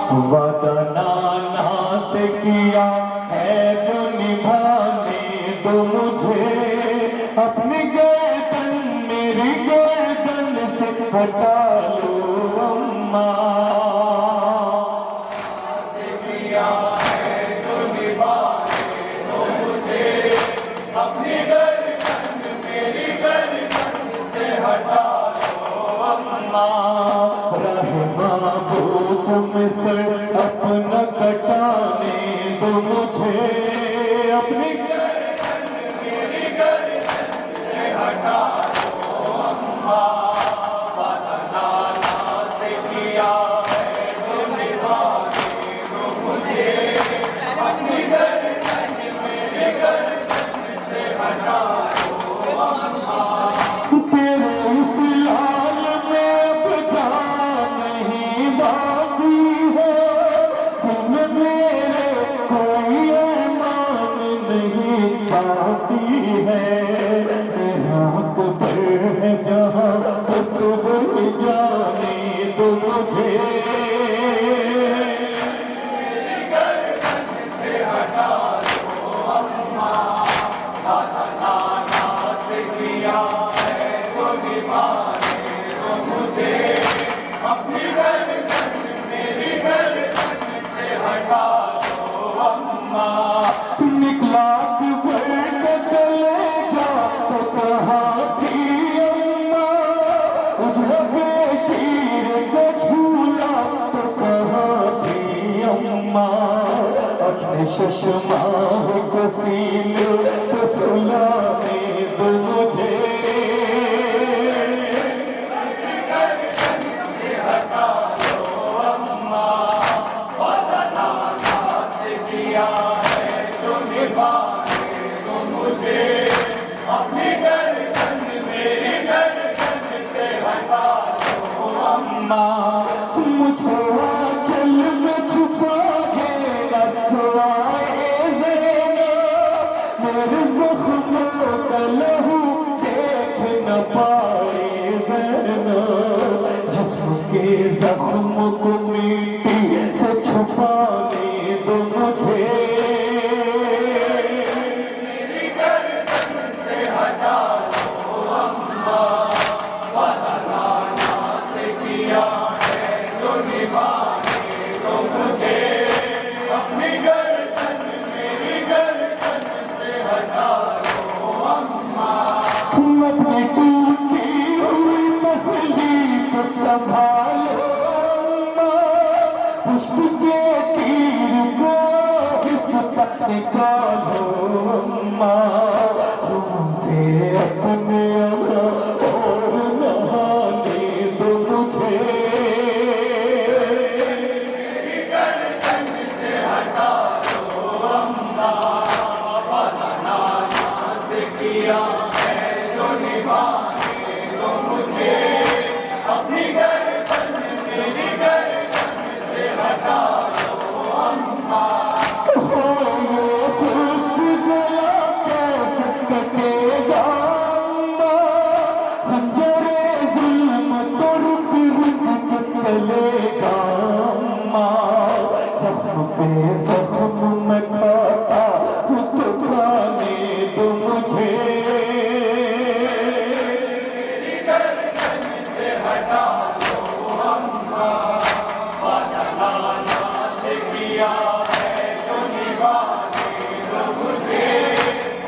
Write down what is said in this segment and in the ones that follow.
वादा नाना से किया है जो निभाने दो मुझे, अपनी गर्दन मेरी गर्दन से हटा लो अम्मा। से किया है जो निभाने दो मुझे, अपनी गर्दन मेरी गर्दन से हटा लो अम्मा। तुमसे अपना कटाने दो मुझे, अपनी गर्दन मेरी गर्दन से हटा दो अम्मा। वादा नाना से किया है जो निभाने दो मुझे, अपनी गर्दन मेरी गर्दन से हटा दो अम्मा। तेरे उस लाल में अब जान नहीं बाकी है, मेरे कोई अरमान नहीं बाकी है। रात भर है जहाँ बस वही जाने दो मुझे, मेरी गर्दन से हटा दो अम्मा। वादा नाना से किया है जो निभाने दो मुझे, अपनी गर्दन मेरी गर्दन से हटा दो अम्मा। निकला कि गले जा तो कहाँ थी अम्मा, उजड़े शीर को झूला तो कहाँ थी अम्मा। अपने चश्मा को सीने को सुलाने दो मुझे, अपनी गर्दन मेरी गर्दन से हटा दो अम्मा। मुझको आंचल में छुपा के रखो आए ज़ैनब, मेरे ज़ख्मों का लहू देख न पाए ज़ैनब। जिस्म के ज़ख्म को मिट्टी से छुपाने दो मुझे, अपनी टूटी हुई मछली को संभालो अम्मा। पुष्प के तीर को हिस्सा निकालो अम्मा। तुमसे अपने और नहाने दो मुझे, मेरी गर्दन से हटा दो अम्मा। वादा नाना से किया निभाने दो मुझे, अपनी गर्दन मेरी गर्दन से हटा दो अम्मा। हो ये खुश्क गला कैसे कटेगा अम्मा, खंजरे जुल्म तो रुक रुक के चलेगा अम्मा। ज़ख्म पे ज़ख्म मैं खाता हूँ तो खाने दो मुझे,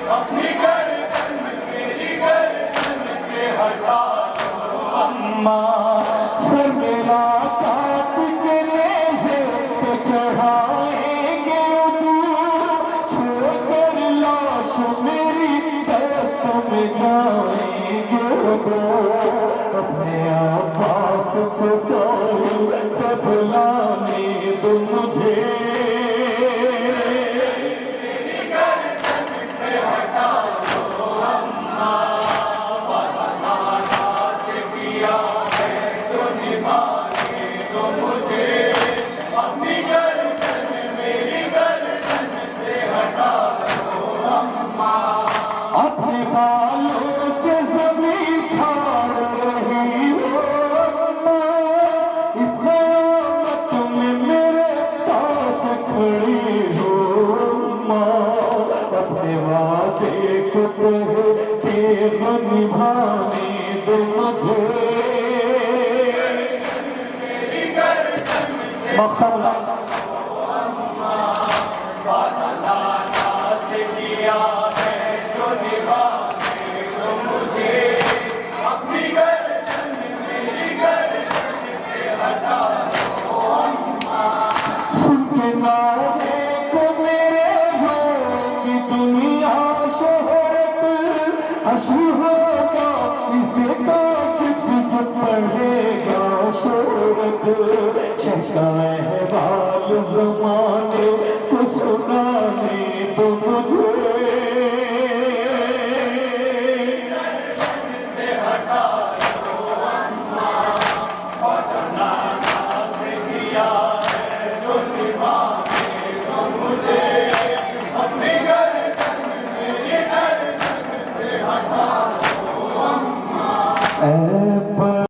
अपनी गर्दन मेरी गर्दन से हटा दो अम्मा। सर मेरा काट के नेज़े पे चढ़ाएंगे छोड़कर लाश मेरी दस्तों में जाएंगे। अपने आपास को सोल से बुलाने दो मुझे, के तेग निभाने दो मुझे मक्तब अश्रू होगा इसे काश तुझ पढ़ेगा शोरत शका है बाल ज़मान